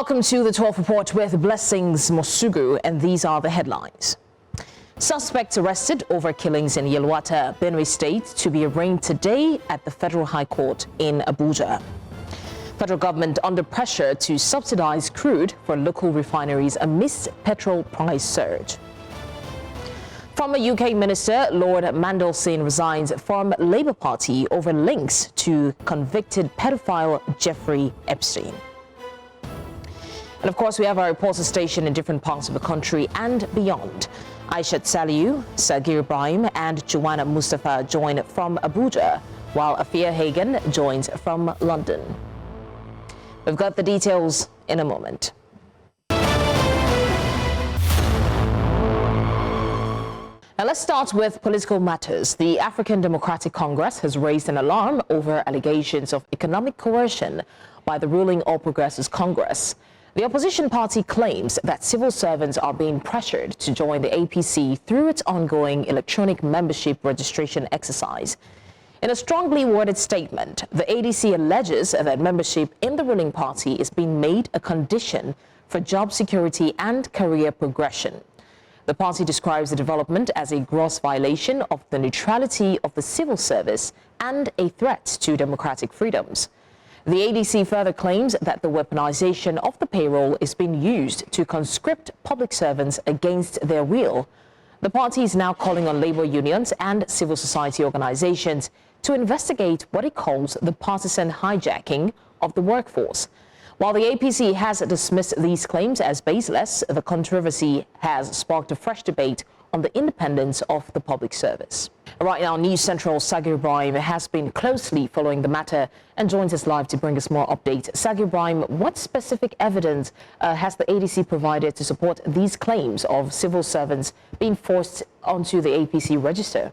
Welcome to the 12 Report with Blessings Mosugu, and these are the headlines. Suspects arrested over killings in Yelwata, Benue State, to be arraigned today at the Federal High Court in Abuja. Federal government under pressure to subsidize crude for local refineries amidst petrol price surge. Former UK Minister Lord Mandelson resigns from Labour Party over links to convicted pedophile Jeffrey Epstein. And of course, we have our reporters stationed in different parts of the country and beyond. Aishat Saliu, Sagir Ibrahim, and Joanna Mustafa join from Abuja, while Afia Hagen joins from London. We've got the details in a moment. Now let's start with political matters. The African Democratic Congress has raised an alarm over allegations of economic coercion by the ruling All Progressives Congress. The opposition party claims that civil servants are being pressured to join the APC through its ongoing electronic membership registration exercise. In a strongly worded statement, the ADC alleges that membership in the ruling party is being made a condition for job security and career progression. The party describes the development as a gross violation of the neutrality of the civil service and a threat to democratic freedoms. The ADC further claims that the weaponization of the payroll is being used to conscript public servants against their will. The party is now calling on labor unions and civil society organizations to investigate what it calls the partisan hijacking of the workforce. While the APC has dismissed these claims as baseless, the controversy has sparked a fresh debate on the independence of the public service. Right now, News Central's Sagir Ibrahim has been closely following the matter and joins us live to bring us more updates. Sagir Ibrahim, what specific evidence has the ADC provided to support these claims of civil servants being forced onto the APC register?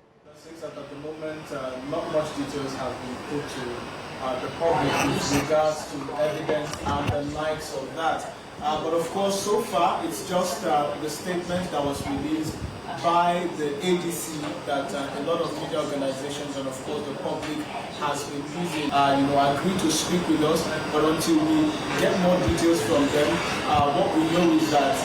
At the moment, not much details have been put to the public with regards to evidence and the likes of that. But of course, so far, it's just the statement that was released by the ADC that a lot of media organizations and of course the public has been using, agreed to speak with us, but until we get more details from them, what we know is that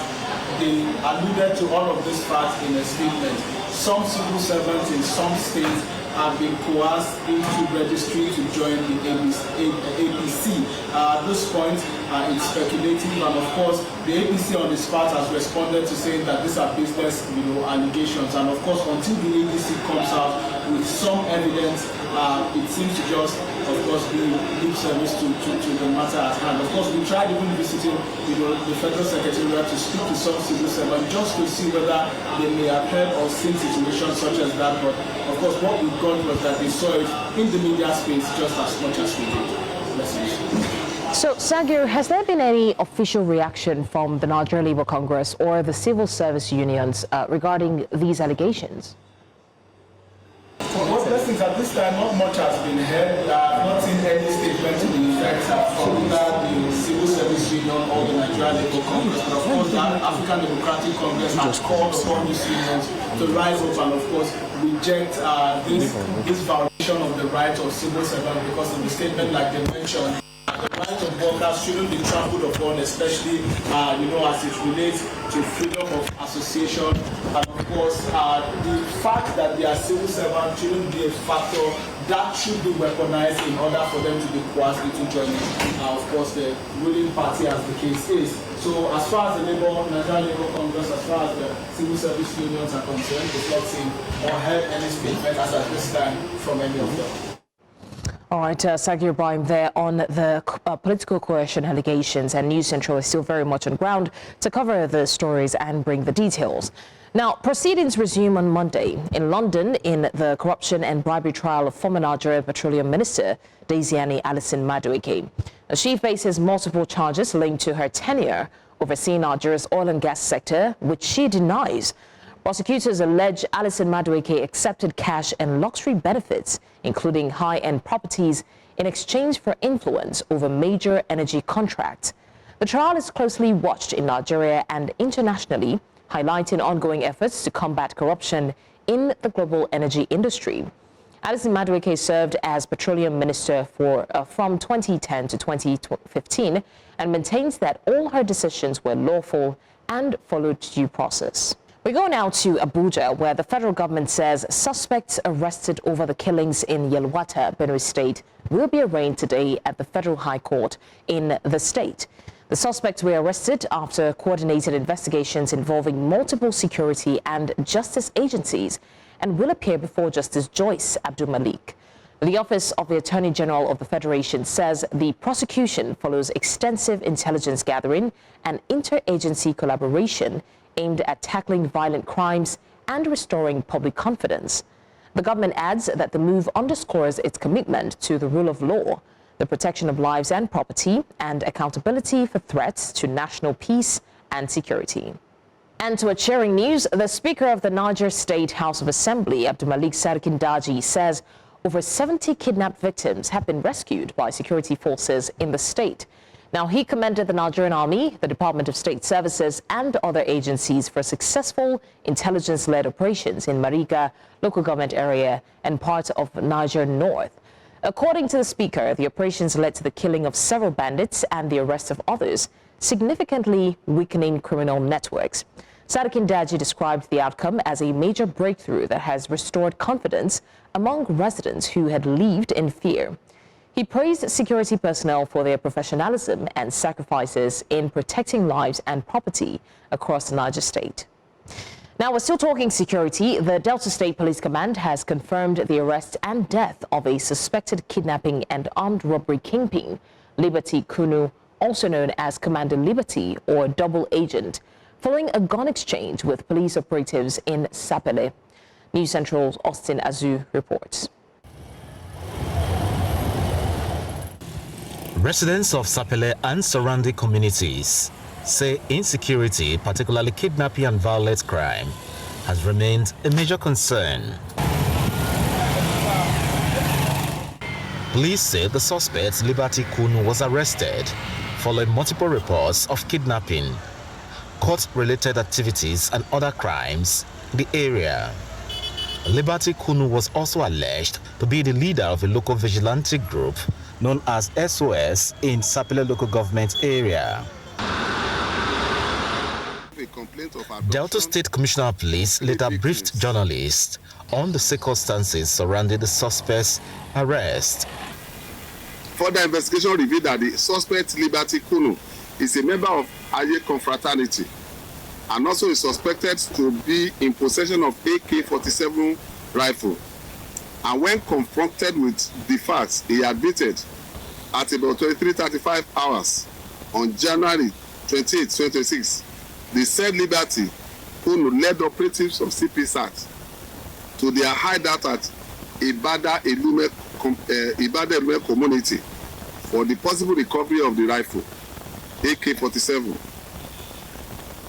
they alluded to all of this facts in a statement. Some civil servants in some states have been coerced into registry to join the APC. At this point, it's speculative, and of course, the APC on its part has responded to saying that these are business, allegations. And of course, until the APC comes out with some evidence, it seems to just, of course, be lip service to the matter at hand. Of course, we tried even visiting, the Federal Secretariat to speak to some civil servants just to see whether they may have heard or seen situations such as that. But of course, what we got was that they saw it in the media space just as much as we did. So, Sagir, has there been any official reaction from the Nigeria Labour Congress or the civil service unions regarding these allegations? Well, blessings, at this time, not much has been heard. I've not seen any statement to the effect from either the civil service union or the Nigeria Labour Congress. But of course, the African Democratic Congress has called upon these unions to rise up and, of course, reject this violation of the rights of civil servants, because in the statement, like they mentioned, the rights of workers shouldn't be trampled upon, especially, as it relates to freedom of association. And of course, the fact that they are civil servants shouldn't be a factor that should be weaponized in order for them to be coerced into joining, of course, the ruling party, as the case is. So as far as the Nigeria Labour Congress, as far as the civil service unions are concerned, we've not seen or heard any statement as at this time from any of them. All right, Sagir Ibrahim there on the political coercion allegations, and News Central is still very much on ground to cover the stories and bring the details. Now, proceedings resume on Monday in London in the corruption and bribery trial of former Nigerian Petroleum Minister Diezani Alison-Madueke. She faces multiple charges linked to her tenure overseeing Nigeria's oil and gas sector, which she denies. Prosecutors allege Alison-Madueke accepted cash and luxury benefits, including high-end properties, in exchange for influence over major energy contracts. The trial is closely watched in Nigeria and internationally, highlighting ongoing efforts to combat corruption in the global energy industry. Alison-Madueke served as petroleum minister from 2010 to 2015 and maintains that all her decisions were lawful and followed due process. We go now to Abuja, where the federal government says suspects arrested over the killings in Yelwata, Benue State, will be arraigned today at the Federal High Court in the state. The suspects were arrested after coordinated investigations involving multiple security and justice agencies and will appear before Justice Joyce Abdul-Malik. The Office of the Attorney General of the Federation says the prosecution follows extensive intelligence gathering and interagency collaboration aimed at tackling violent crimes and restoring public confidence. The government adds that the move underscores its commitment to the rule of law, the protection of lives and property, and accountability for threats to national peace and security. And to a cheering news, the Speaker of the Niger State House of Assembly, Abdulmalik Sarkin Daji, says over 70 kidnapped victims have been rescued by security forces in the state. Now, he commended the Nigerian Army, the Department of State Services, and other agencies for successful intelligence-led operations in Mariga local government area and parts of Niger North. According to the Speaker, the operations led to the killing of several bandits and the arrest of others, significantly weakening criminal networks. Sarkin Daji described the outcome as a major breakthrough that has restored confidence among residents who had lived in fear. He praised security personnel for their professionalism and sacrifices in protecting lives and property across the Niger State. Now, we're still talking security. The Delta State Police Command has confirmed the arrest and death of a suspected kidnapping and armed robbery kingpin, Liberty Kunu, also known as Commander Liberty or Double Agent, following a gun exchange with police operatives in Sapele. News Central's Austin Azu reports. Residents of Sapele and surrounding communities say insecurity, particularly kidnapping and violent crime, has remained a major concern. Police say the suspect, Liberty Kunu, was arrested following multiple reports of kidnapping, court-related activities and other crimes in the area. Liberty Kunu was also alleged to be the leader of a local vigilante group known as SOS in Sapele local government area. Delta State Commissioner of Police later briefed journalists on the circumstances surrounding the suspect's arrest. Further investigation revealed that the suspect, Liberty Kunu, is a member of Aye confraternity and also is suspected to be in possession of AK-47 rifle. And when confronted with the facts, he admitted at about 23:35 hours on January 28, 2026, the said Liberty Kunu led operatives of CPSAT to their hideout at Ibada Elume community for the possible recovery of the rifle, AK-47.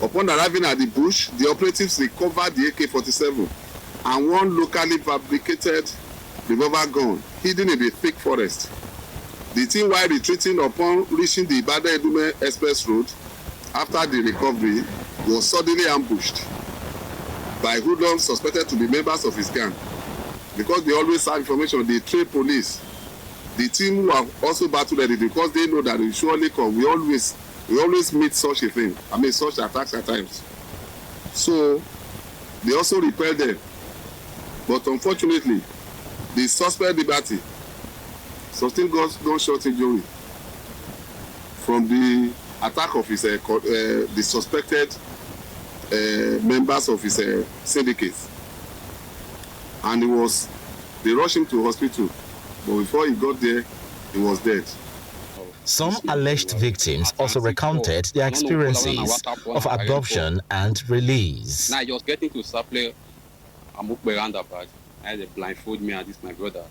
Upon arriving at the bush, the operatives recovered the AK-47 and one locally fabricated revolver gun hidden in the thick forest. The team, while retreating upon reaching the Ibada Elume Express Road after the recovery, was suddenly ambushed by hoodlums suspected to be members of his gang. Because they always have information, they train police. The team who have also battle ready because they know that they surely come. We always meet such a thing. Such attacks at times. So they also repel them. But unfortunately, the suspect Liberty sustained gunshot injury from the attack of his the suspected members of his syndicate, and they rushed him to hospital, but before he got there, he was dead. Some alleged victims also recounted their experiences of adoption and release. Now I just getting to Sapele, I'm up roundabout. I had to blindfold me and this my brother.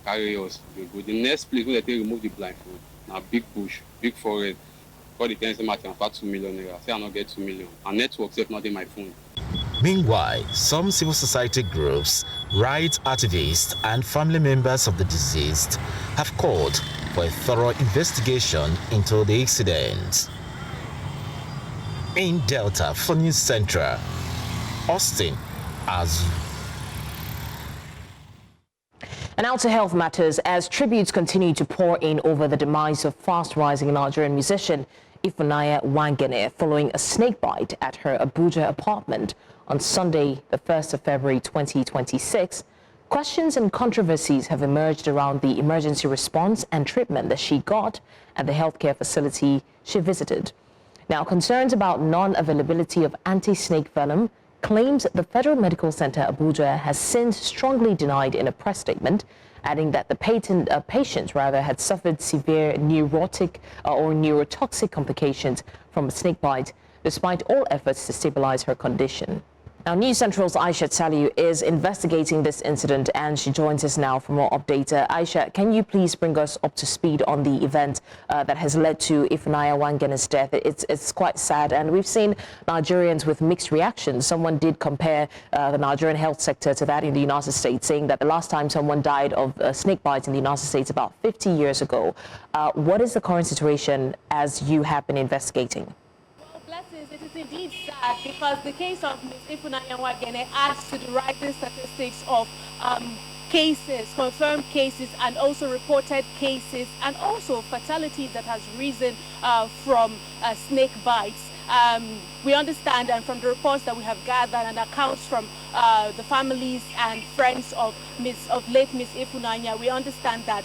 Carry us. They go. The next place where they remove the blindfold. Now big bush, big forest. God the tenants matter about 2 million naira. Say I not get 2 million. And network except not in my phone. Meanwhile, some civil society groups, rights activists, and family members of the deceased have called for a thorough investigation into the incident. In Delta, for News Central, Austin Azu. And now to health matters, as tributes continue to pour in over the demise of fast-rising Nigerian musician Ifunanya Nwagene following a snakebite at her Abuja apartment on Sunday, the 1st of February 2026. Questions and controversies have emerged around the emergency response and treatment that she got at the healthcare facility she visited. Now, concerns about non-availability of anti-snake venom claims the Federal Medical Center Abuja has since strongly denied in a press statement, adding that the patient had suffered severe neurotic or neurotoxic complications from a snake bite, despite all efforts to stabilize her condition. Now, News Central's Aisha Saliu is investigating this incident, and she joins us now for more update. Aisha, can you please bring us up to speed on the event that has led to Ifunanya Nwagene's death? It's quite sad, and we've seen Nigerians with mixed reactions. Someone did compare the Nigerian health sector to that in the United States, saying that the last time someone died of snake bites in the United States about 50 years ago. What is the current situation as you have been investigating? It is indeed sad because the case of Ms. Ifunanya Nwagene adds to the rising statistics of cases, confirmed cases, and also reported cases, and also fatalities that has risen from snake bites. We understand, and from the reports that we have gathered and accounts from the families and friends of late Ms. Ifunanya, we understand that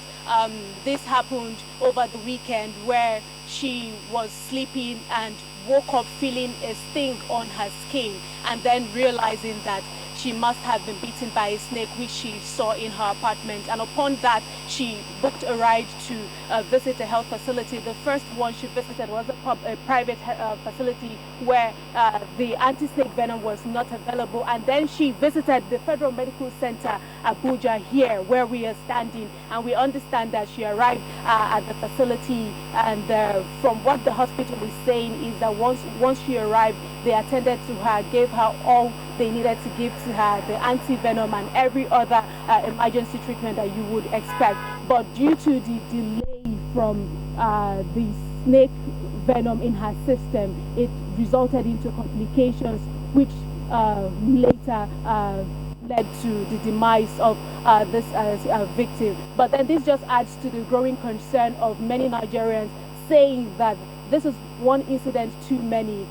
this happened over the weekend, where she was sleeping and woke up feeling a sting on her skin, and then realizing that she must have been bitten by a snake, which she saw in her apartment. And upon that, she booked a ride to visit a health facility. The first one she visited was a private facility where the anti-snake venom was not available. And then she visited the Federal Medical Center, Abuja, here where we are standing. And we understand that she arrived at the facility. And from what the hospital is saying is that once she arrived, they attended to her, gave her all they needed to give to her, the anti-venom and every other emergency treatment that you would expect. But due to the delay from the snake venom in her system, it resulted into complications, which later led to the demise of this victim. But then this just adds to the growing concern of many Nigerians, saying that this is one incident too many,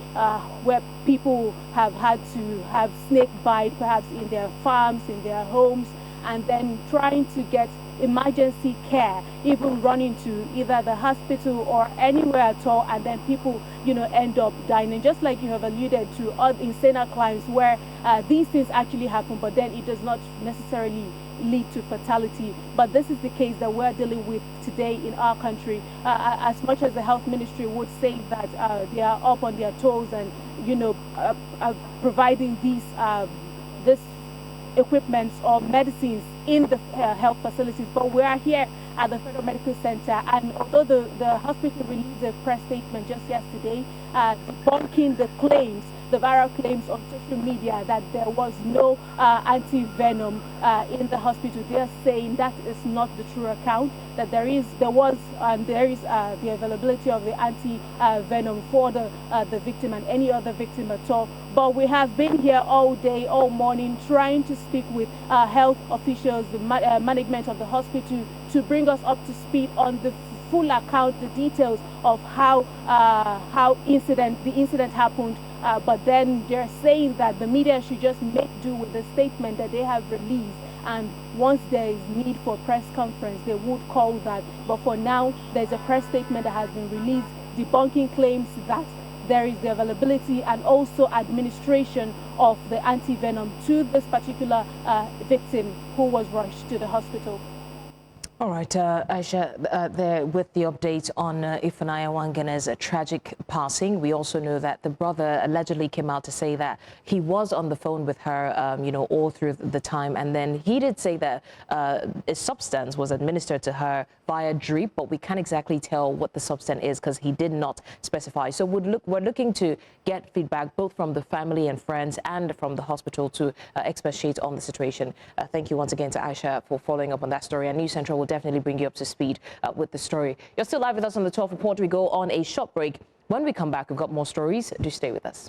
where people have had to have snake bite, perhaps in their farms, in their homes, and then trying to get emergency care, even running to either the hospital or anywhere at all, and then people, end up dying. And just like you have alluded to, in saner climes where these things actually happen, but then it does not necessarily lead to fatality. But this is the case that we're dealing with today in our country. As much as the health ministry would say that they are up on their toes and providing these this equipment or medicines in the health facilities, but we are here at the Federal Medical Center, and although the hospital released a press statement just yesterday debunking the viral claims on social media that there was no anti-venom in the hospital, they are saying that is not the true account, that there is the availability of the anti-venom for the victim and any other victim at all. But we have been here all day, all morning, trying to speak with health officials, the management of the hospital, to bring us up to speed on the full account, the details of how the incident happened. But then they're saying that the media should just make do with the statement that they have released, and once there is need for a press conference, they would call that. But for now, there's a press statement that has been released debunking claims that there is the availability and also administration of the anti-venom to this particular victim who was rushed to the hospital. All right, Aisha, there with the update on Ifunanya Nwagene's tragic passing. We also know that the brother allegedly came out to say that he was on the phone with her, all through the time. And then he did say that a substance was administered to her via drip, but we can't exactly tell what the substance is because he did not specify. So we're looking to get feedback both from the family and friends and from the hospital to expatiate on the situation. Thank you once again to Aisha for following up on that story. And News Central will definitely bring you up to speed with the story. You're still live with us on the 12 Report. We go on a short break. When we come back, we've got more stories. Do stay with us.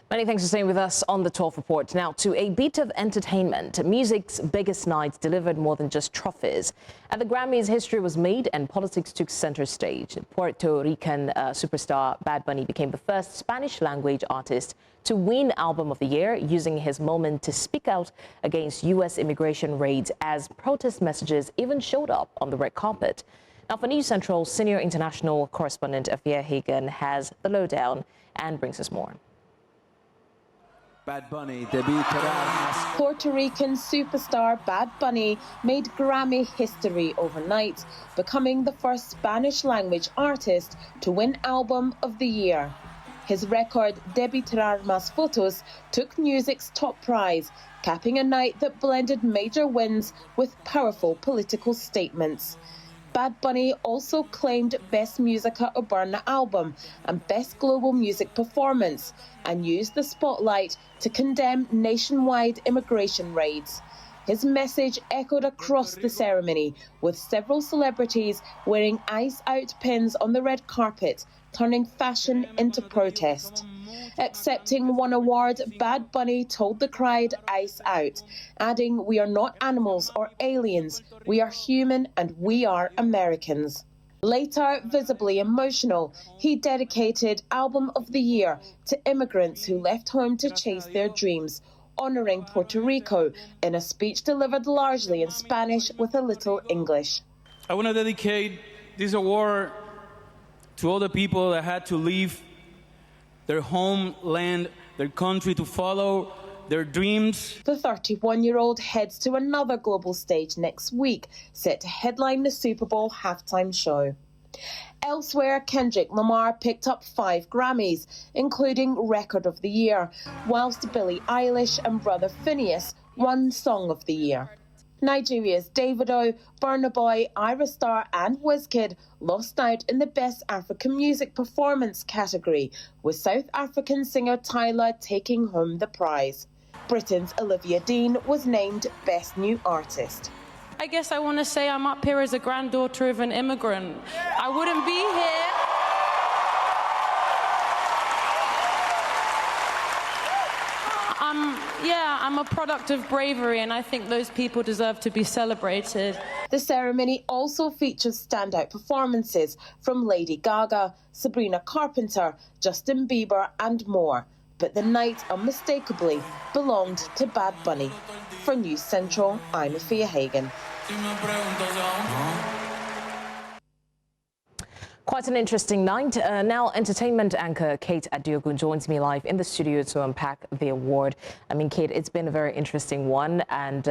Many thanks for staying with us on the 12 Report. Now, to a beat of entertainment, music's biggest night delivered more than just trophies. At the Grammys, history was made and politics took center stage. Puerto Rican superstar Bad Bunny became the first Spanish-language artist to win Album of the Year, using his moment to speak out against U.S. immigration raids as protest messages even showed up on the red carpet. Now, for News Central, senior international correspondent Afia Hagen has the lowdown and brings us more. Bad Bunny debuted. Puerto Rican superstar Bad Bunny made Grammy history overnight, becoming the first Spanish-language artist to win Album of the Year. His record, Debí Tirar Más Fotos, took music's top prize, capping a night that blended major wins with powerful political statements. Bad Bunny also claimed Best Música Urbana Album and Best Global Music Performance, and used the spotlight to condemn nationwide immigration raids. His message echoed across the ceremony, with several celebrities wearing Ice Out pins on the red carpet, turning fashion into protest. Accepting one award, Bad Bunny told the crowd Ice Out, adding, "We are not animals or aliens, we are human and we are Americans." Later, visibly emotional, he dedicated Album of the Year to immigrants who left home to chase their dreams, honouring Puerto Rico in a speech delivered largely in Spanish with a little English. I want to dedicate this award to all the people that had to leave their homeland, their country, to follow their dreams. The 31-year-old heads to another global stage next week, set to headline the Super Bowl halftime show. Elsewhere, Kendrick Lamar picked up 5 Grammys, including Record of the Year, whilst Billie Eilish and Brother Phineas won Song of the Year. Nigeria's Davido, Burna Boy, Ira Star and Wizkid lost out in the Best African Music Performance category, with South African singer Tyler taking home the prize. Britain's Olivia Dean was named Best New Artist. I guess I want to say I'm up here as a granddaughter of an immigrant. I wouldn't be here. I'm a product of bravery, and I think those people deserve to be celebrated. The ceremony also features standout performances from Lady Gaga, Sabrina Carpenter, Justin Bieber and more. But the night unmistakably belonged to Bad Bunny. For News Central, I'm Afia Hagen. Quite an interesting night. Now, entertainment anchor Kate Adiogun joins me live in the studio to unpack the award. I mean, Kate, it's been a very interesting one. And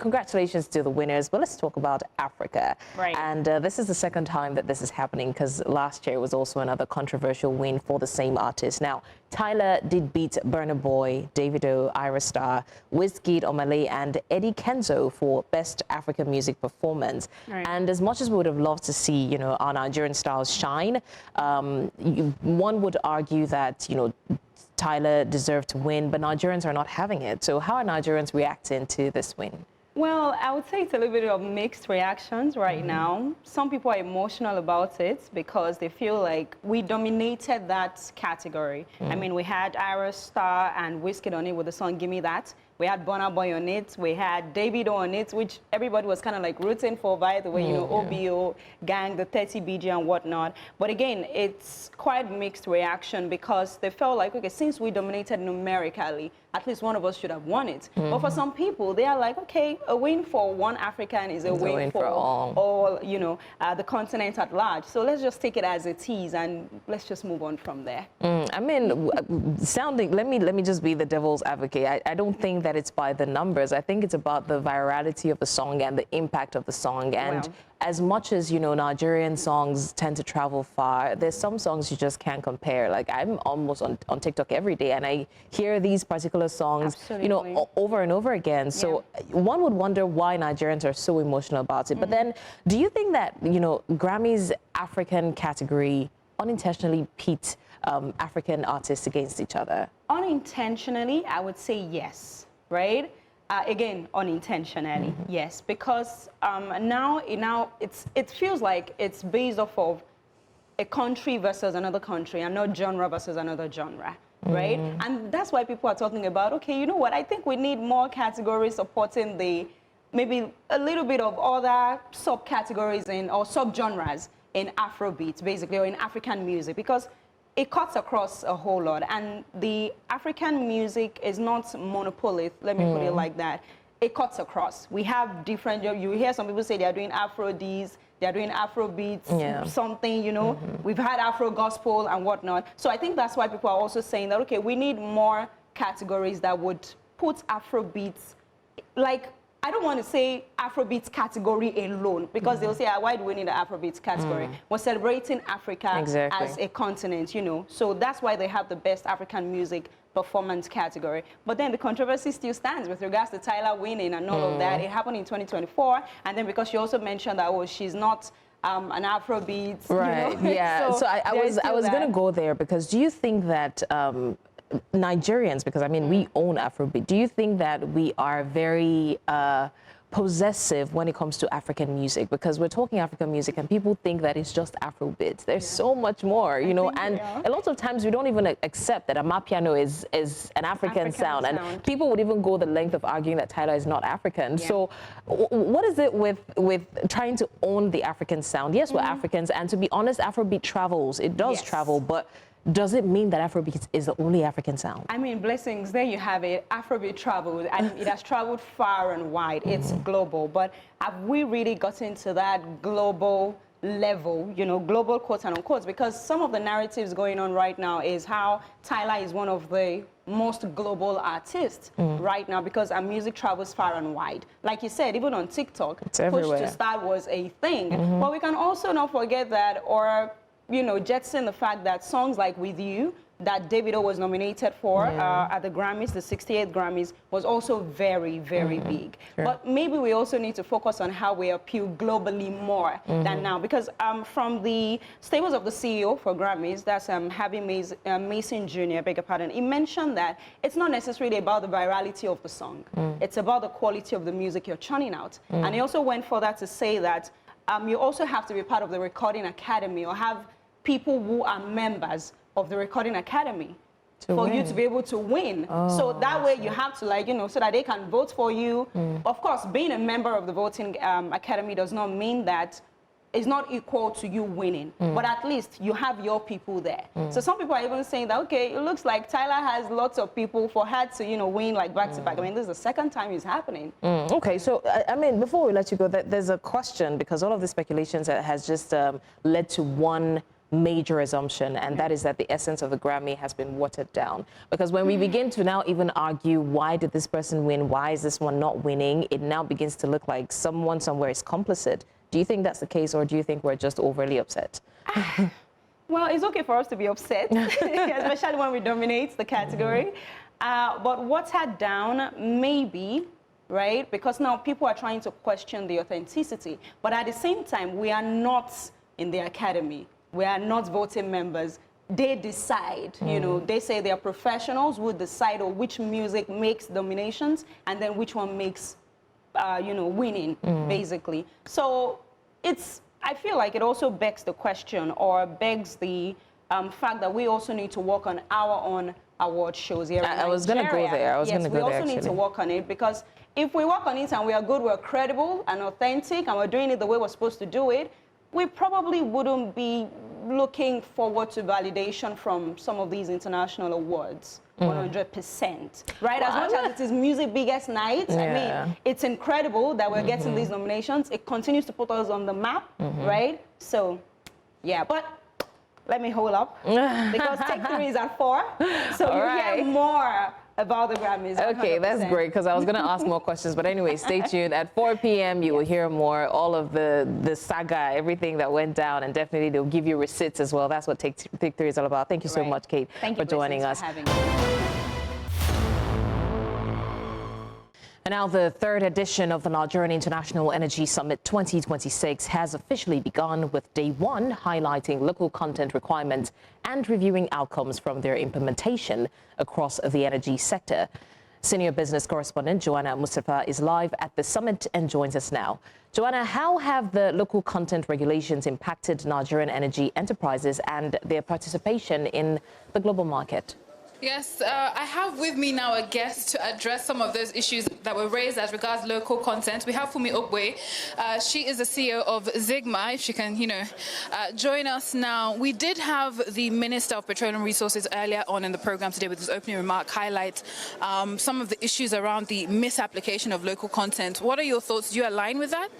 congratulations to the winners. But let's talk about Africa. Right. And this is the second time that this is happening, because last year was also another controversial win for the same artist. Now, Tyler did beat Burna Boy, Davido, Ira Star, Wizkid, Omale, and Eddie Kenzo for Best African Music Performance. Right. And as much as we would have loved to see, our Nigerian stars shine, one would argue that, Tyler deserved to win, but Nigerians are not having it. So how are Nigerians reacting to this win? Well, I would say it's a little bit of mixed reactions right now. Some people are emotional about it because they feel like we dominated that category. I mean, we had Ira Star and Wizkid on it with the song Gimme That. We had Burna Boy on it. We had Davido on it, which everybody was kind of like rooting for, by the way, OBO, Gang, the 30 BG and whatnot. But again, it's quite mixed reaction because they felt like, okay, since we dominated numerically, at least one of us should have won it. But for some people, they are like, okay, a win for one African is a win for all the continent at large. So let's just take it as it is and let's just move on from there. I mean, let me just be the devil's advocate. I don't think that it's by the numbers. I think it's about the virality of the song and the impact of the song. And as much as, Nigerian songs tend to travel far, there's some songs you just can't compare. Like, I'm almost on TikTok every day, and I hear these particular songs, over and over again. So one would wonder why Nigerians are so emotional about it. But then, do you think that, Grammy's African category unintentionally pit African artists against each other? Unintentionally, I would say yes, right? Again, unintentionally, yes, because now it feels like it's based off of a country versus another country and not genre versus another genre. right? And that's why people are talking about, okay, you know what, I think we need more categories supporting maybe a little bit of other subcategories or subgenres in Afrobeat, basically, or in African music, because it cuts across a whole lot. And the African music is not monopolist, let me put it like that. It cuts across. We have different, you hear some people say they are doing Afro-Ds, they're doing Afrobeats, something, you know. We've had Afro gospel and whatnot. So I think that's why people are also saying that, okay, we need more categories that would put Afrobeats, like, I don't want to say Afrobeats category alone, because they'll say, why do we need an Afrobeats category? We're celebrating Africa as a continent, you know. So that's why they have the best African music performance category. But then the controversy still stands with regards to Tyler winning and all of that. It happened in 2024. And then because she also mentioned that, oh, she's not an Afrobeats. Right, you know? yeah. So I was going to go there, because do you think that Nigerians, because I mean, we own Afrobeat, do you think that we are very possessive when it comes to African music? Because we're talking African music and people think that it's just Afrobeat. There's so much more, you know, and a lot of times we don't even accept that Amapiano is an African sound. And people would even go the length of arguing that Tyler is not African. So what is it with trying to own the African sound? Yes, we're Africans, and to be honest, Afrobeat travels. It does travel, but does it mean that Afrobeat is the only African sound? I mean, blessings, there you have it. Afrobeat traveled, and it has traveled far and wide. It's global, but have we really gotten to that global level, you know, global quotes and unquotes? Because some of the narratives going on right now is how Tyler is one of the most global artists right now, because our music travels far and wide. Like you said, even on TikTok, Push to Start was a thing. But we can also not forget that, or you know, jetson the fact that songs like With You, that Davido was nominated for at the Grammys, the 68th Grammys, was also very, very big. But maybe we also need to focus on how we appeal globally more than now. Because from the statements of the CEO for Grammys, that's Harvey Mason Jr., beg your pardon, he mentioned that it's not necessarily about the virality of the song. It's about the quality of the music you're churning out. And he also went further to say that you also have to be part of the Recording Academy, or have people who are members of the Recording Academy for you to be able to win. So that way you have to, like, you know, so that they can vote for you. Of course, being a member of the Voting Academy does not mean that it's not equal to you winning, but at least you have your people there. So some people are even saying that, okay, it looks like Tyler has lots of people for her to, you know, win like back to back. I mean, this is the second time it's happening. Okay, so I mean, before we let you go, there's a question, because all of the speculations has just led to one major assumption, and that is that the essence of the Grammy has been watered down. Because when we begin to now even argue, why did this person win, why is this one not winning, it now begins to look like someone somewhere is complicit. Do you think that's the case, or do you think we're just overly upset? Well, it's okay for us to be upset, especially when we dominate the category. But watered down, maybe, right? Because now people are trying to question the authenticity. But at the same time, we are not in the academy. We are not voting members. They decide, you know, they say they are professionals who decide on which music makes nominations and then which one makes, you know, winning, basically. So I feel like it also begs the question, or begs the fact that we also need to work on our own award shows here in Nigeria. I was going to go there. We also need to work on it, because if we work on it and we are good, we're credible and authentic, and we're doing it the way we're supposed to do it, we probably wouldn't be looking forward to validation from some of these international awards. 100%, right? Well, as much as it is music biggest night, I mean, it's incredible that we're getting these nominations. It continues to put us on the map, right? So, yeah, but let me hold up, because Take 3 is at 4, so you hear more about the Grammys. 100%. Okay, that's great, because I was going to ask more questions. But anyway, stay tuned. At 4 p.m., you will hear more, all of the saga, everything that went down, and definitely they'll give you receipts as well. That's what Take 3 is all about. Thank you so much, Kate, for joining us. And now the third edition of the Nigerian International Energy Summit 2026 has officially begun, with day one highlighting local content requirements and reviewing outcomes from their implementation across the energy sector. Senior business correspondent Joanna Mustafa is live at the summit and joins us now. Joanna, how have the local content regulations impacted Nigerian energy enterprises and their participation in the global market? Yes, I have with me now a guest to address some of those issues that were raised as regards local content. We have Fumi Okwe. She is the CEO of Sigma. If she can, join us now. We did have the Minister of Petroleum Resources earlier on in the program today with his opening remark highlight some of the issues around the misapplication of local content. What are your thoughts? Do you align with that?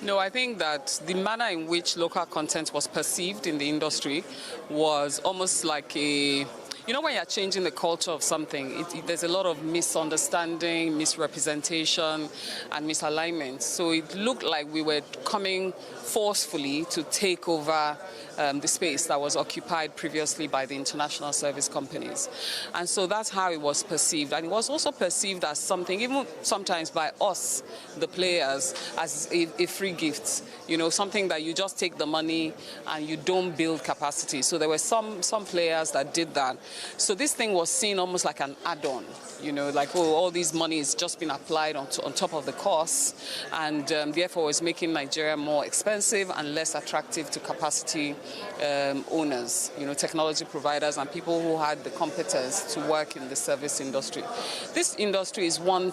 No, I think that the manner in which local content was perceived in the industry was almost like when you're changing the culture of something, there's a lot of misunderstanding, misrepresentation, and misalignment. So it looked like we were coming forcefully to take over the space that was occupied previously by the international service companies. And so that's how it was perceived. And it was also perceived as something, even sometimes by us, the players, as a free gift, something that you just take the money and you don't build capacity. So there were some players that did that. So this thing was seen almost like an add-on, all this money is just been applied on top of the costs, and therefore was making Nigeria more expensive and less attractive to capacity owners, technology providers and people who had the competence to work in the service industry. This industry is one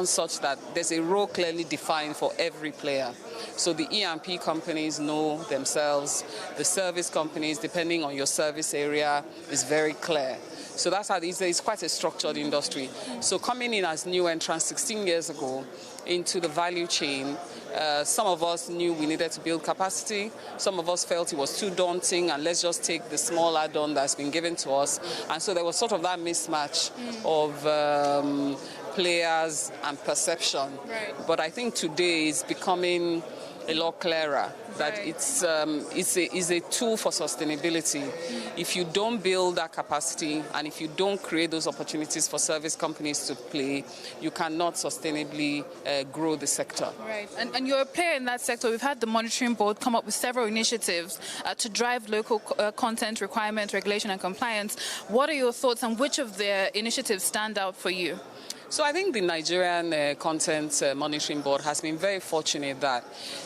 such that there's a role clearly defined for every player. So the E&P companies know themselves, the service companies, depending on your service area, is very clear. So that's how it's quite a structured industry. So coming in as new entrants 16 years ago into the value chain, some of us knew we needed to build capacity. Some of us felt it was too daunting and let's just take the small add-on that's been given to us. And so there was sort of that mismatch of players and perception. Right. But I think today is becoming a lot clearer that it's a tool for sustainability. If you don't build that capacity and if you don't create those opportunities for service companies to play, you cannot sustainably grow the sector. Right, and you're a player in that sector. We've had the monitoring board come up with several initiatives to drive local content requirement, regulation and compliance. What are your thoughts on which of the initiatives stand out for you? So I think the Nigerian Content Monitoring Board has been very fortunate that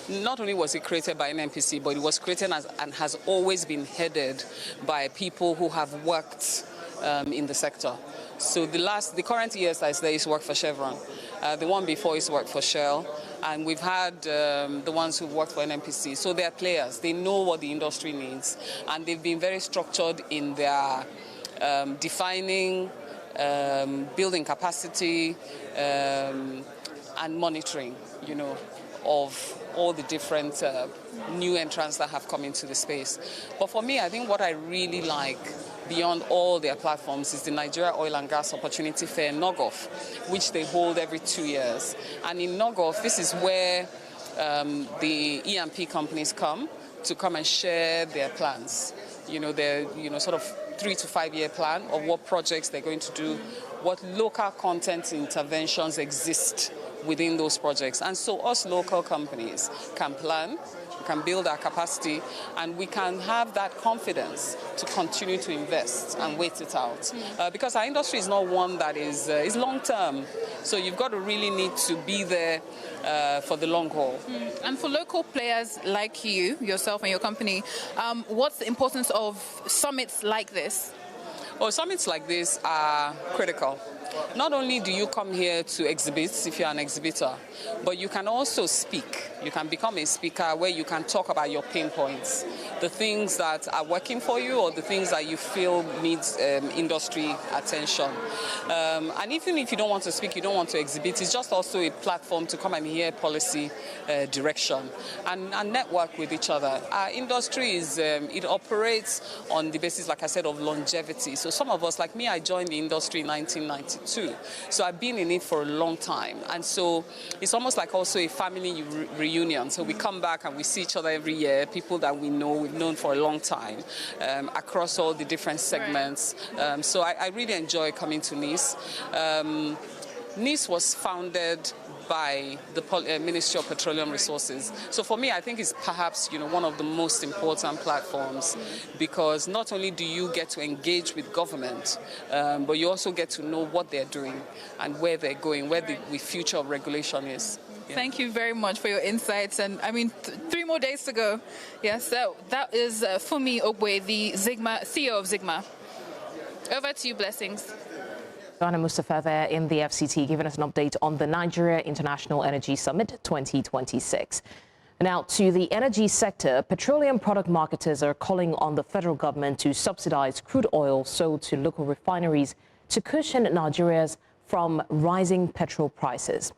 not only was it created by an NPC, but it was created and has always been headed by people who have worked in the sector. So the current ESI is worked for Chevron. The one before is worked for Shell. And we've had the ones who've worked for an NPC. So they're players. They know what the industry needs. And they've been very structured in their defining building capacity and monitoring, of all the different new entrants that have come into the space. But for me, I think what I really like beyond all their platforms is the Nigeria Oil and Gas Opportunity Fair, NOGOF, which they hold every 2 years. And in NOGOF, this is where the E&P companies come and share their plans. Their sort of 3 to 5 year plan of what projects they're going to do, what local content interventions exist within those projects. And so us local companies can plan, can build our capacity, and we can have that confidence to continue to invest and wait it out. Because our industry is not one that is long-term. So you've got to really need to be there for the long haul. And for local players like yourself and your company, what's the importance of summits like this? Well, summits like this are critical. Not only do you come here to exhibit if you're an exhibitor, but you can also speak. You can become a speaker where you can talk about your pain points, the things that are working for you or the things that you feel needs industry attention. And even if you don't want to speak, you don't want to exhibit, it's just also a platform to come and hear policy direction and network with each other. Our industry it operates on the basis, like I said, of longevity. So some of us, like me, I joined the industry in 1992. So I've been in it for a long time. And so it's almost like also a family reunion. So we come back and we see each other every year, people that we've known for a long time, across all the different segments. So I really enjoy coming to Nice. Nice was founded by the Ministry of Petroleum Resources. So for me, I think it's perhaps one of the most important platforms, because not only do you get to engage with government, but you also get to know what they're doing and where they're going, where the future of regulation is. Yeah. Thank you very much for your insights. And I mean, 3 more days to go. Yes, that is Fumi Okwe, the CEO of Sigma. Over to you, Blessings. Joanna Mustafa there in the FCT giving us an update on the Nigeria International Energy Summit 2026. Now, to the energy sector, petroleum product marketers are calling on the federal government to subsidize crude oil sold to local refineries to cushion Nigeria's from rising petrol prices.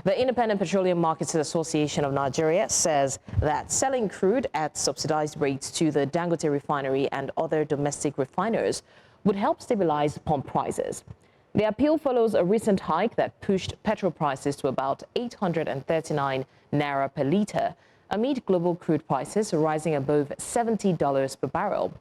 The Independent Petroleum Marketers Association of Nigeria says that selling crude at subsidized rates to the Dangote refinery and other domestic refiners would help stabilize pump prices. The appeal follows a recent hike that pushed petrol prices to about 839 naira per litre, amid global crude prices rising above $70 per barrel.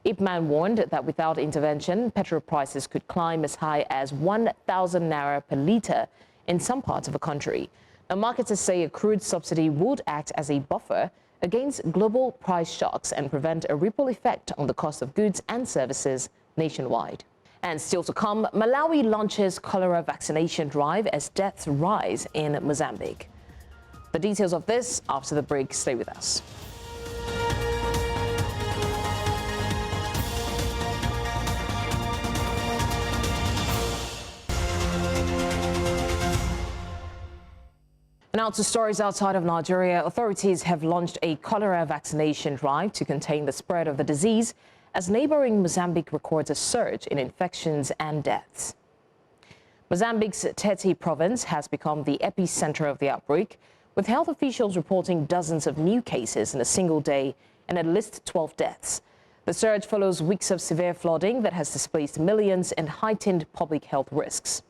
Ipman warned that without intervention, petrol prices could climb as high as 1,000 naira per litre in some parts of the country. Now, marketers say a crude subsidy would act as a buffer against global price shocks and prevent a ripple effect on the cost of goods and services nationwide. And still to come, Malawi launches cholera vaccination drive as deaths rise in Mozambique. The details of this after the break. Stay with us. Now to stories outside of Nigeria. Authorities have launched a cholera vaccination drive to contain the spread of the disease as neighboring Mozambique records a surge in infections and deaths. Mozambique's Tete province has become the epicenter of the outbreak, with health officials reporting dozens of new cases in a single day and at least 12 deaths. The surge follows weeks of severe flooding that has displaced millions and heightened public health risks.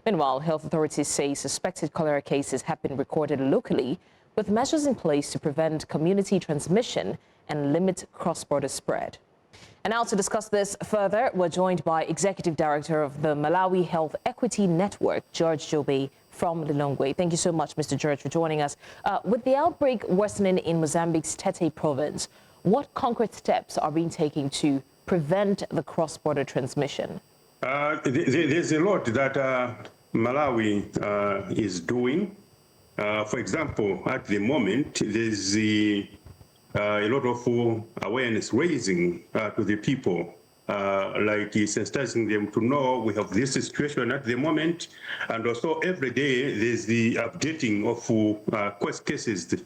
Meanwhile, health authorities say suspected cholera cases have been recorded locally, with measures in place to prevent community transmission and limit cross-border spread. And now to discuss this further, we're joined by Executive Director of the Malawi Health Equity Network, George Jobe from Lilongwe. Thank you so much, Mr. George, for joining us. With the outbreak worsening in Mozambique's Tete province, what concrete steps are being taken to prevent the cross-border transmission? There's a lot that Malawi is doing. For example, at the moment, there's a lot of awareness raising to the people, like sensitizing them to know we have this situation at the moment, and also every day there's the updating of cases that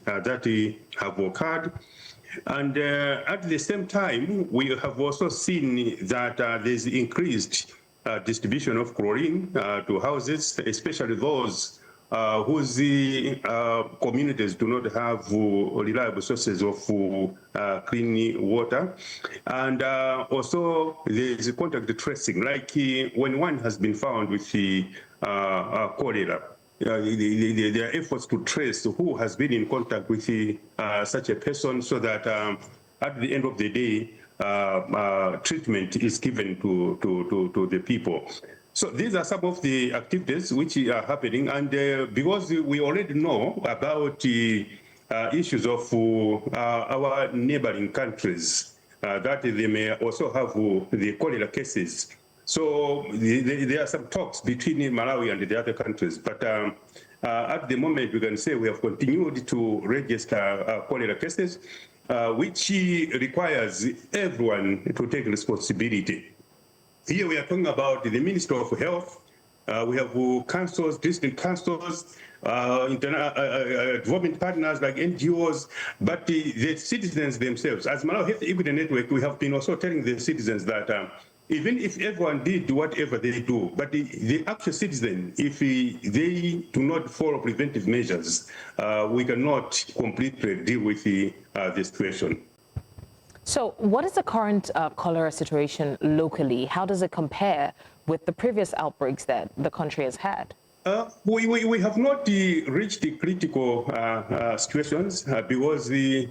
have occurred. And at the same time, we have also seen that there's increased distribution of chlorine to houses, especially those whose communities do not have reliable sources of clean water. And also there's contact tracing, like when one has been found with cholera, there are efforts to trace who has been in contact with such a person, so that at the end of the day, treatment is given to the people. So these are some of the activities which are happening, and because we already know about issues of our neighboring countries, that they may also have the cholera cases. So there are some talks between Malawi and the other countries, but at the moment we can say we have continued to register cholera cases, which requires everyone to take responsibility. Here we are talking about the Ministry of Health. We have councils, district councils, development partners like NGOs, but the citizens themselves. As Malawi Health Equity Network, we have been also telling the citizens that even if everyone did whatever they do, but the actual citizen, if they do not follow preventive measures, we cannot completely deal with the situation. So what is the current cholera situation locally? How does it compare with the previous outbreaks that the country has had? We have not reached the critical situations because the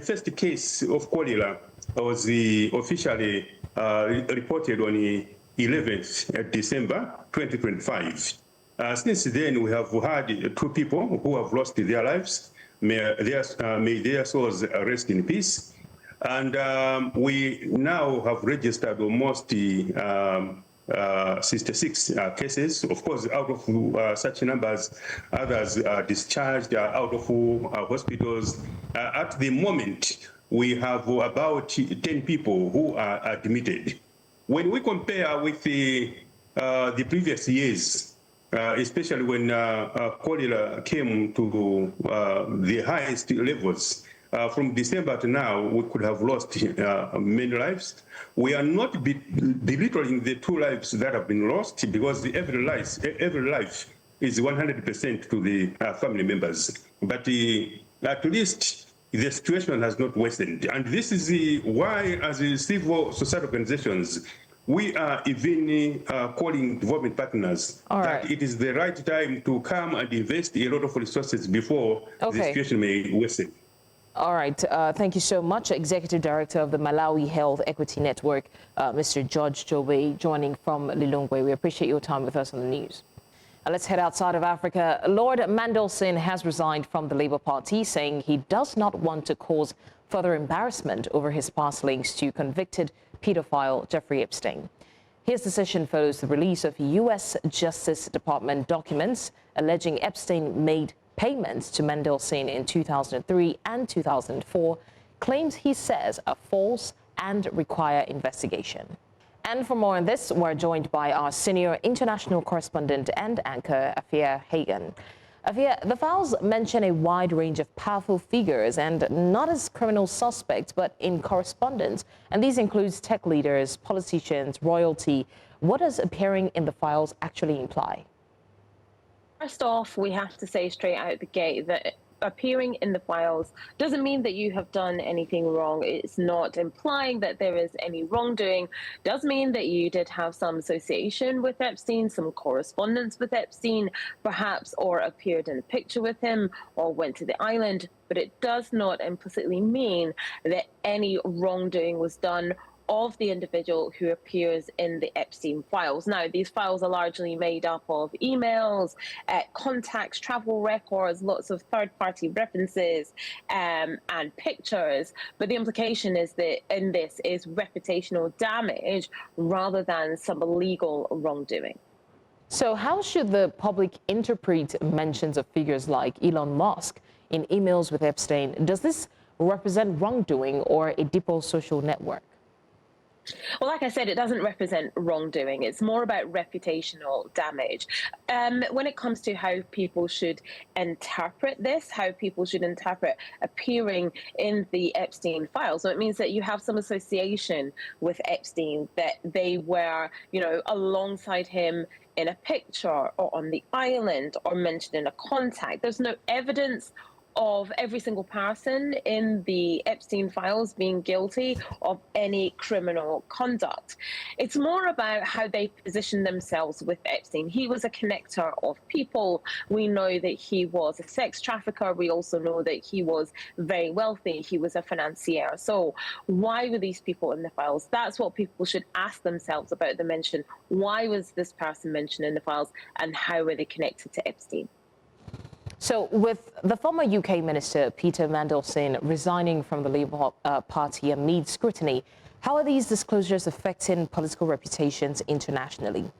first case of cholera was officially reported on the 11th December 2025. Since then, we have had 2 people who have lost their lives. May their souls rest in peace. And we now have registered almost 66 cases. Of course, out of such numbers, others are discharged out of hospitals. At the moment, we have about 10 people who are admitted. when we compare with the previous years, especially when cholera came to the highest levels, from December to now, we could have lost many lives. We are not belittling the 2 lives that have been lost, because every life is 100% to the family members. But at least the situation has not worsened. And this is why, as civil society organizations, we are even calling development partners that it is the right time to come and invest a lot of resources before the situation may worsen. All right. Thank you so much, Executive Director of the Malawi Health Equity Network, Mr. George Jobe, joining from Lilongwe. We appreciate your time with us on the news. Let's head outside of Africa. Lord Mandelson has resigned from the Labour Party, saying he does not want to cause further embarrassment over his past links to convicted pedophile Jeffrey Epstein. His decision follows the release of U.S. Justice Department documents alleging Epstein made payments to Mandelson in 2003 and 2004, claims he says are false and require investigation. And for more on this, we're joined by our senior international correspondent and anchor, Afia Hagan. Afia, the files mention a wide range of powerful figures, and not as criminal suspects, but in correspondence. And these includes tech leaders, politicians, royalty. What does appearing in the files actually imply? First off, we have to say straight out the gate that appearing in the files doesn't mean that you have done anything wrong. It's not implying that there is any wrongdoing. It does mean that you did have some association with Epstein, some correspondence with Epstein, perhaps, or appeared in a picture with him, or went to the island. But it does not implicitly mean that any wrongdoing was done of the individual who appears in the Epstein files. Now, these files are largely made up of emails, contacts, travel records, lots of third-party references, and pictures. But the implication is that in this is reputational damage rather than some illegal wrongdoing. So how should the public interpret mentions of figures like Elon Musk in emails with Epstein? Does this represent wrongdoing or a deeper social network? Well, like I said, it doesn't represent wrongdoing. It's more about reputational damage. When it comes to how people should interpret this, how people should interpret appearing in the Epstein files, so it means that you have some association with Epstein, that they were, alongside him in a picture or on the island or mentioned in a contact. There's no evidence of every single person in the Epstein files being guilty of any criminal conduct. It's more about how they position themselves with Epstein. He was a connector of people. We know that he was a sex trafficker. We also know that he was very wealthy. He was a financier. So why were these people in the files? That's what people should ask themselves about the mention. Why was this person mentioned in the files, and how were they connected to Epstein? So with the former UK Minister Peter Mandelson resigning from the Labour Party amid scrutiny, how are these disclosures affecting political reputations internationally?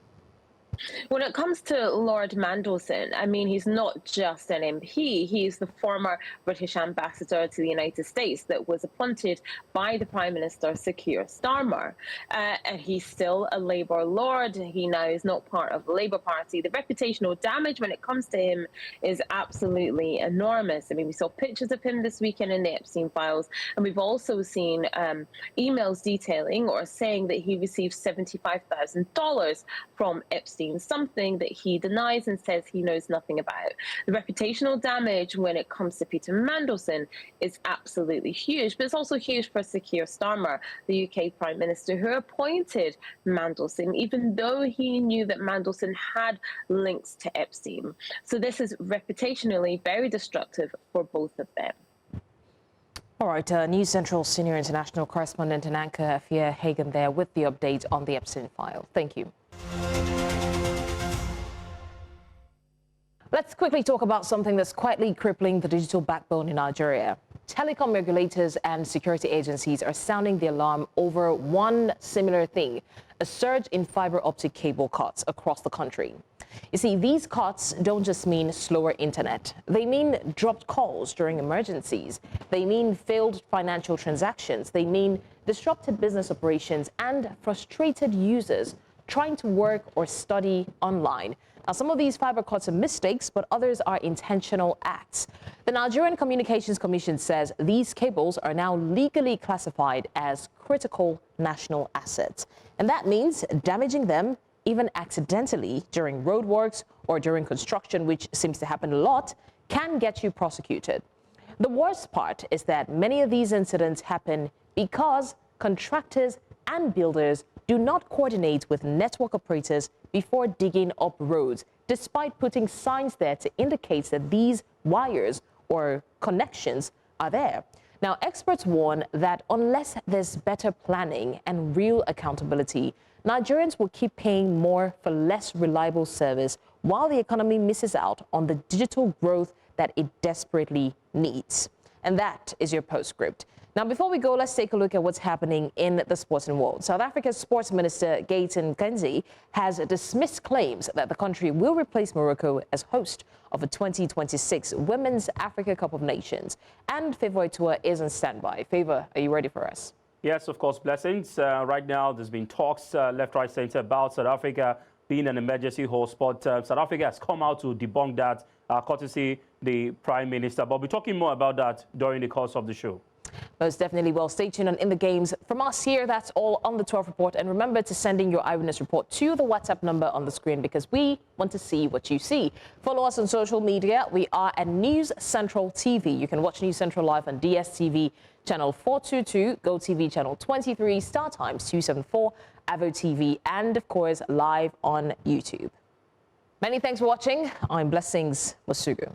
When it comes to Lord Mandelson, I mean, he's not just an MP. He's the former British ambassador to the United States that was appointed by the Prime Minister, Sir Keir Starmer. And he's still a Labour Lord. He now is not part of the Labour Party. The reputational damage when it comes to him is absolutely enormous. I mean, we saw pictures of him this weekend in the Epstein files, and we've also seen emails detailing or saying that he received $75,000 from Epstein, something that he denies and says he knows nothing about. The reputational damage when it comes to Peter Mandelson is absolutely huge, but it's also huge for Sir Keir Starmer, the UK Prime Minister, who appointed Mandelson, even though he knew that Mandelson had links to Epstein. So this is reputationally very destructive for both of them. All right, News Central senior international correspondent and anchor Afia Hagan there with the update on the Epstein file. Thank you. Let's quickly talk about something that's quietly crippling the digital backbone in Nigeria. Telecom regulators and security agencies are sounding the alarm over one similar thing: a surge in fiber optic cable cuts across the country. You see, these cuts don't just mean slower internet. They mean dropped calls during emergencies. They mean failed financial transactions. They mean disrupted business operations and frustrated users trying to work or study online. Now, some of these fiber cuts are mistakes, but others are intentional acts. The Nigerian Communications Commission says these cables are now legally classified as critical national assets. And that means damaging them, even accidentally, during roadworks or during construction, which seems to happen a lot, can get you prosecuted. The worst part is that many of these incidents happen because contractors and builders do not coordinate with network operators before digging up roads, despite putting signs there to indicate that these wires or connections are there. Now, experts warn that unless there's better planning and real accountability, Nigerians will keep paying more for less reliable service while the economy misses out on the digital growth that it desperately needs. And that is your postscript. Now, before we go, let's take a look at what's happening in the sporting world. South Africa's sports minister, Gaten Kenzie, has dismissed claims that the country will replace Morocco as host of a 2026 Women's Africa Cup of Nations. And Favor Itua is on standby. Favor, are you ready for us? Yes, of course, blessings. Right now, there's been talks left, right, center about South Africa being an emergency host, but South Africa has come out to debunk that, courtesy the Prime Minister. But we'll be talking more about that during the course of the show. Most definitely. Well, stay tuned on In the Games. From us here, that's all on the 12 report. And remember to send in your eyewitness report to the WhatsApp number on the screen because we want to see what you see. Follow us on social media. We are at News Central TV. You can watch News Central live on DSTV channel 422, GoTV channel 23, Star Times 274, Avo TV, and of course, live on YouTube. Many thanks for watching. I'm Blessings Masugu.